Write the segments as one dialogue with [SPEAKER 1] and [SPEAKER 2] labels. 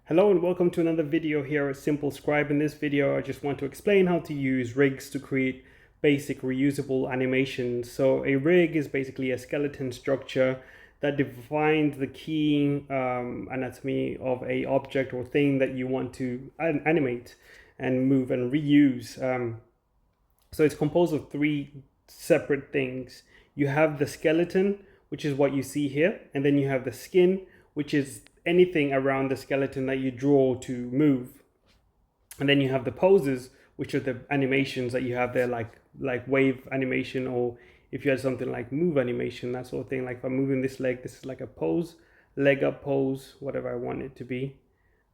[SPEAKER 1] Hello and welcome to another video here at SimpleScribe. In this video, I just want to explain how to use rigs to create basic reusable animations. So a rig is basically a skeleton structure that defines the key anatomy of a object or thing that you want to animate and move and reuse. So it's composed of three separate things. You have the skeleton, which is what you see here, and then you have the skin, which is anything around the skeleton that you draw to move. And then you have the poses, which are the animations that you have there, like wave animation, or if you had something like move animation, that sort of thing. Like if I'm moving this leg, this is like a pose, leg up pose, whatever I want it to be.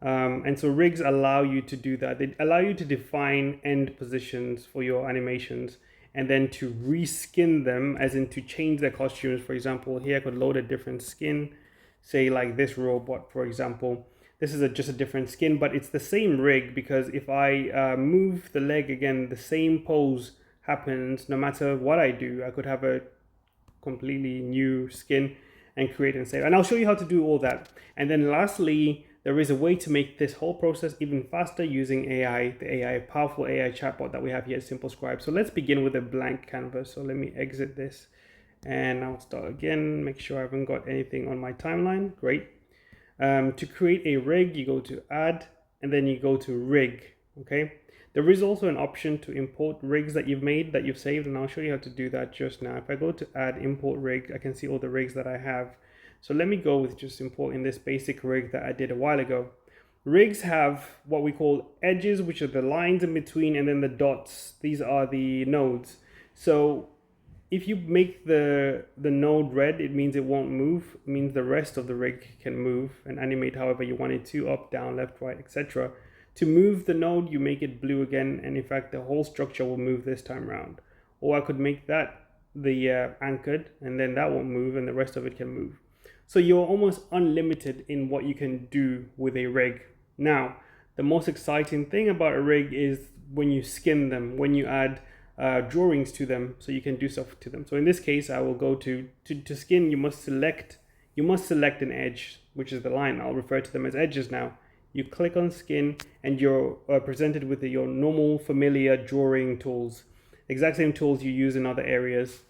[SPEAKER 1] And so rigs allow you to do that. They allow you to define end positions for your animations and then to reskin them, as in to change their costumes. For example, here I could load a different skin, say like this robot, for example. This is just a different skin, but it's the same rig, because if I move the leg again, the same pose happens no matter what I do. I could have a completely new skin and create and save. And I'll show you how to do all that. And then lastly, there is a way to make this whole process even faster using AI, the powerful AI chatbot that we have here at SimpleScribe. So let's begin with a blank canvas. So let me exit this and I'll start again, make sure I haven't got anything on my timeline. Great. To create a rig, you go to add and then you go to rig. Okay. There is also an option to import rigs that you've made, that you've saved, and I'll show you how to do that just now. If I go to add import rig, I can see all the rigs that I have. So let me go with just importing this basic rig that I did a while ago. Rigs have what we call edges, which are the lines in between, and then the dots. These are the nodes. So if you make the node red, it means it won't move. It means the rest of the rig can move and animate however you want it to, up, down, left, right, etc. To move the node, you make it blue again, and in fact the whole structure will move this time around. Or I could make that the anchored, and then that won't move and the rest of it can move. So you're almost unlimited in what you can do with a rig. Now, the most exciting thing about a rig is when you skin them, when you add drawings to them, so you can do stuff to them. So in this case, I will go to skin. You must select an edge, which is the line. I'll refer to them as edges now. You click on skin and you're presented with your normal familiar drawing tools, exact same tools you use in other areas.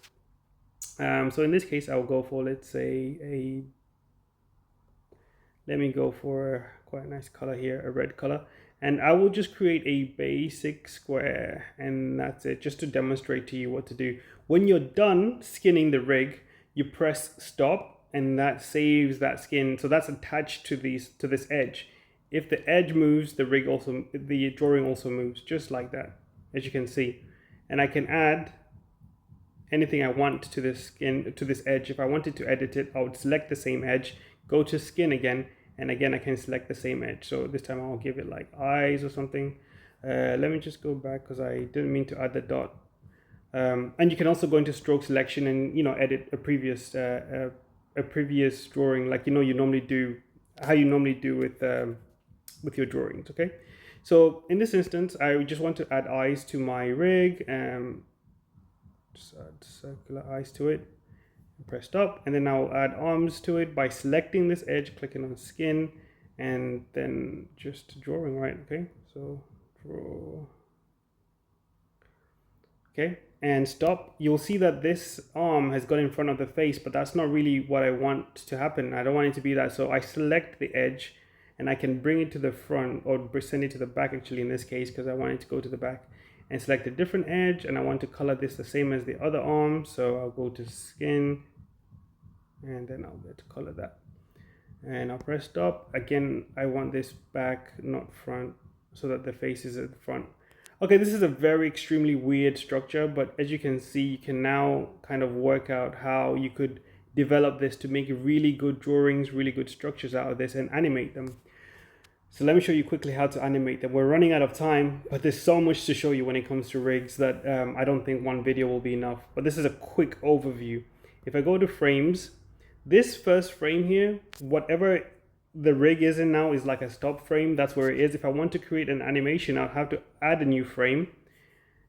[SPEAKER 1] So in this case, I'll go for, let's say, let me go for quite a nice color here, a red color. And I will just create a basic square, and that's it, just to demonstrate to you what to do. When you're done skinning the rig, you press stop, and that saves that skin. So that's attached to this edge. If the edge moves, the drawing also moves, just like that, as you can see. And I can add anything I want to this skin, to this edge. If I wanted to edit it, I would select the same edge, go to skin again, and again I can select the same edge. So this time I'll give it like eyes or something. Let me just go back because I didn't mean to add the dot. And you can also go into stroke selection and edit a previous drawing, like you normally do, how you normally do with your drawings. Okay, so in this instance, I just want to add eyes to my rig. Just add circular eyes to it, press stop, and then I'll add arms to it by selecting this edge, clicking on skin, and then just drawing, right? Okay, so draw. Okay, and stop. You'll see that this arm has got in front of the face, but that's not really what I want to happen. I don't want it to be that, so I select the edge and I can bring it to the front, or send it to the back actually in this case, because I want it to go to the back, and select a different edge, and I want to color this the same as the other arm. So I'll go to skin and then I'll get to color that, and I'll press stop. Again, I want this back, not front, so that the face is at the front. Okay, this is a very extremely weird structure, but as you can see, you can now kind of work out how you could develop this to make really good drawings, really good structures out of this, and animate them. So let me show you quickly how to animate them. We're running out of time, but there's so much to show you when it comes to rigs that I don't think one video will be enough. But this is a quick overview. If I go to frames, this first frame here, whatever the rig is in now, is like a stop frame. That's where it is. If I want to create an animation, I'll have to add a new frame.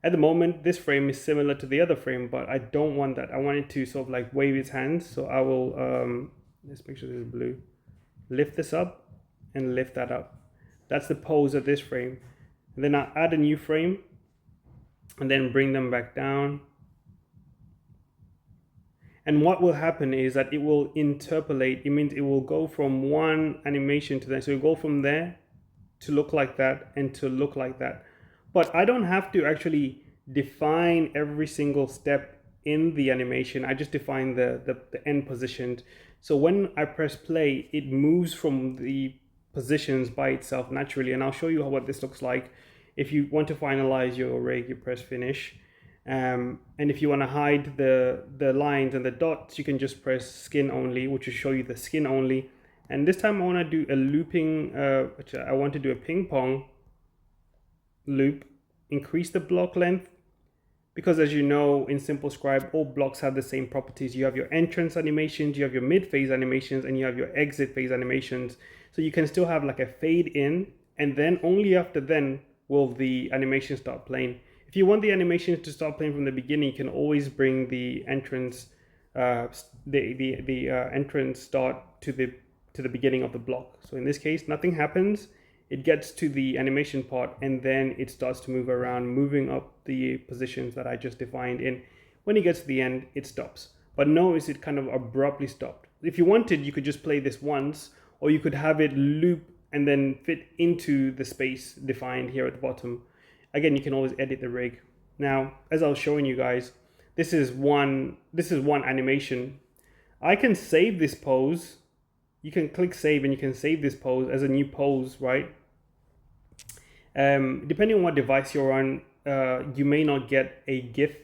[SPEAKER 1] At the moment, this frame is similar to the other frame, but I don't want that. I want it to sort of like wave its hands. So I will, let's make sure this is blue. Lift this up and lift that up. That's the pose of this frame. And then I add a new frame and then bring them back down. And what will happen is that it will interpolate. It means it will go from one animation to the next. So it will go from there to look like that and to look like that. But I don't have to actually define every single step in the animation. I just define the end positions. So when I press play, it moves from the positions by itself naturally. And I'll show you what this looks like. If you want to finalize your rig, you press finish. And if you want to hide the lines and the dots, you can just press skin only, which will show you the skin only. And this time I want to do a looping, I want to do a ping pong loop, increase the block length, because as you know, in SimpleScribe, all blocks have the same properties. You have your entrance animations, you have your mid phase animations, and you have your exit phase animations. So you can still have like a fade in, and then only after then will the animation start playing. If you want the animations to start playing from the beginning, you can always bring the entrance, entrance start to the beginning of the block. So in this case, nothing happens. It gets to the animation part and then it starts to move around, moving up the positions that I just defined in. When it gets to the end, it stops. But notice it kind of abruptly stopped. If you wanted, you could just play this once, or you could have it loop and then fit into the space defined here at the bottom. Again, you can always edit the rig. Now, as I was showing you guys, this is one animation. I can save this pose. You can click save and you can save this pose as a new pose, right? Depending on what device you're on, you may not get a GIF,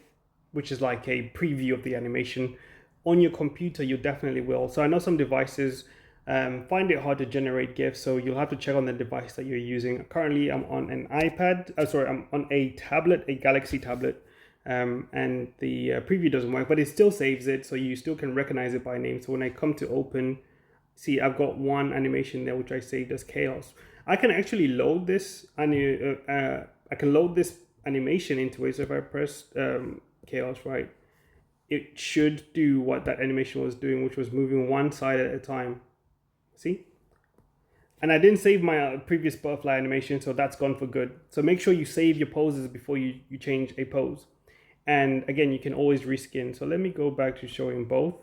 [SPEAKER 1] which is like a preview of the animation. On your computer, you definitely will. So I know some devices find it hard to generate GIFs, so you'll have to check on the device that you're using. Currently, I'm on an iPad. I'm on a tablet, a Galaxy tablet, and the preview doesn't work, but it still saves it, so you still can recognize it by name. So when I come to open, see, I've got one animation there which I saved as chaos. I can actually load this, I can load this animation into it. So if I press chaos, right, it should do what that animation was doing, which was moving one side at a time. See? And I didn't save my previous butterfly animation, so that's gone for good. So make sure you save your poses before you change a pose. And again, you can always reskin. So let me go back to showing both.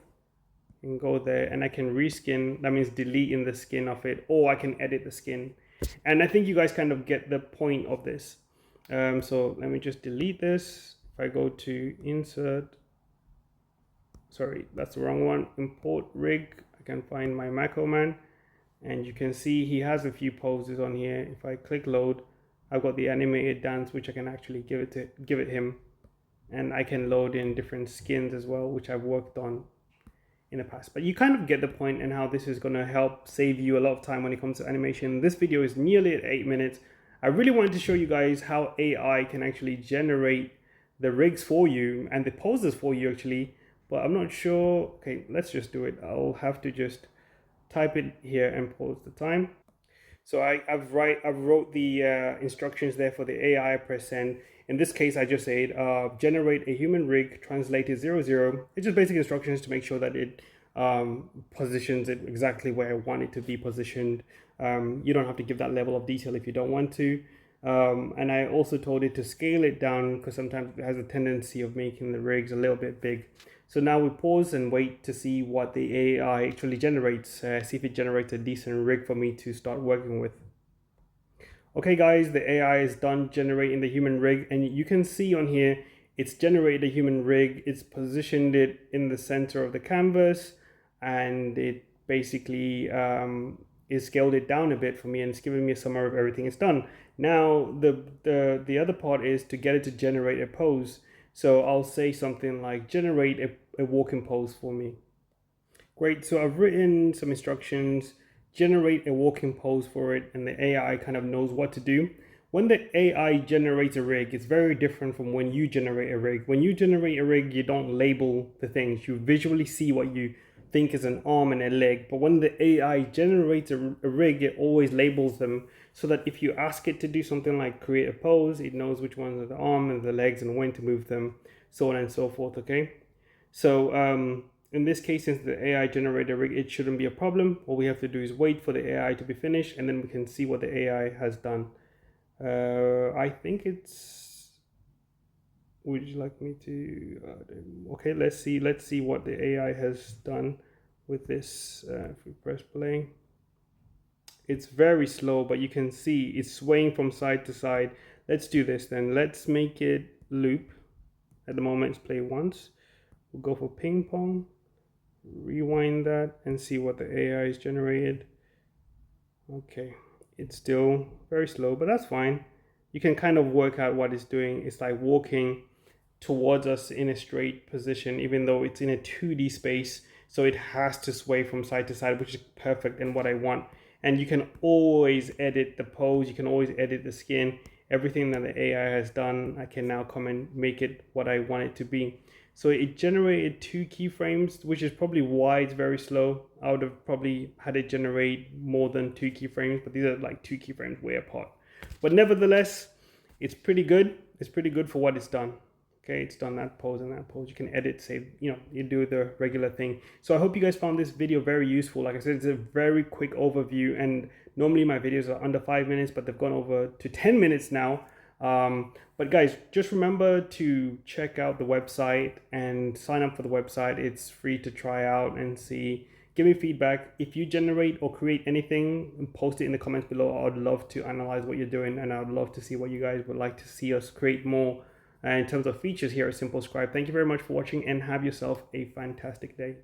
[SPEAKER 1] And go there and I can reskin. That means deleting the skin of it, or I can edit the skin. And I think you guys kind of get the point of this. So let me just delete this. If I go to insert, sorry, that's the wrong one. Import rig. I can find my macro man, and you can see he has a few poses on here. If I click load, I've got the animated dance, which I can actually give it him, and I can load in different skins as well, which I've worked on in the past. But you kind of get the point and how this is going to help save you a lot of time when it comes to animation. This video is nearly at 8 minutes. I really wanted to show you guys how AI can actually generate the rigs for you and the poses for you actually, but I'm not sure. Okay, let's just do it. I'll have to just type it here and pause the time. So I've wrote the instructions there for the AI. Press send. In this case, I just said generate a human rig, translated 00. It's just basic instructions to make sure that it positions it exactly where I want it to be positioned. You don't have to give that level of detail if you don't want to. And I also told it to scale it down because sometimes it has a tendency of making the rigs a little bit big. So now we pause and wait to see what the AI actually generates, see if it generates a decent rig for me to start working with. Okay guys, the AI is done generating the human rig, and you can see on here, it's generated a human rig, it's positioned it in the center of the canvas, and it basically is scaled it down a bit for me, and it's giving me a summary of everything it's done. Now, the other part is to get it to generate a pose. So I'll say something like, generate a walking pose for me. Great, so I've written some instructions, generate a walking pose for it, and the AI kind of knows what to do. When the AI generates a rig, it's very different from when you generate a rig. When you generate a rig, you don't label the things. You visually see what you think is an arm and a leg. But when the AI generates a rig, it always labels them so that if you ask it to do something like create a pose, it knows which ones are the arm and the legs and when to move them, so on and so forth, okay? So in this case, since the AI generated rig, it shouldn't be a problem. All we have to do is wait for the AI to be finished, and then we can see what the AI has done. I think it's, would you like me to, okay, let's see what the AI has done with this. If we press play, it's very slow, but you can see it's swaying from side to side. Let's do this then. Let's make it loop. At the moment it's play once. We'll go for ping pong, rewind that, and see what the AI is generated. Okay, it's still very slow, but that's fine. You can kind of work out what it's doing. It's like walking towards us in a straight position, even though it's in a 2D space. So it has to sway from side to side, which is perfect and what I want. And you can always edit the pose. You can always edit the skin. Everything that the AI has done, I can now come and make it what I want it to be. So it generated 2 keyframes, which is probably why it's very slow. I would have probably had it generate more than 2 keyframes, but these are like 2 keyframes way apart. But nevertheless, it's pretty good. It's pretty good for what it's done. Okay, it's done that pose and that pose. You can edit, save, you do the regular thing. So I hope you guys found this video very useful. Like I said, it's a very quick overview, and normally my videos are under 5 minutes, but they've gone over to 10 minutes now. But guys, just remember to check out the website and sign up for the website. It's free to try out and see. Give me feedback. If you generate or create anything, post it in the comments below. I would love to analyze what you're doing, and I would love to see what you guys would like to see us create more in terms of features here at SimpleScribe. Thank you very much for watching, and have yourself a fantastic day.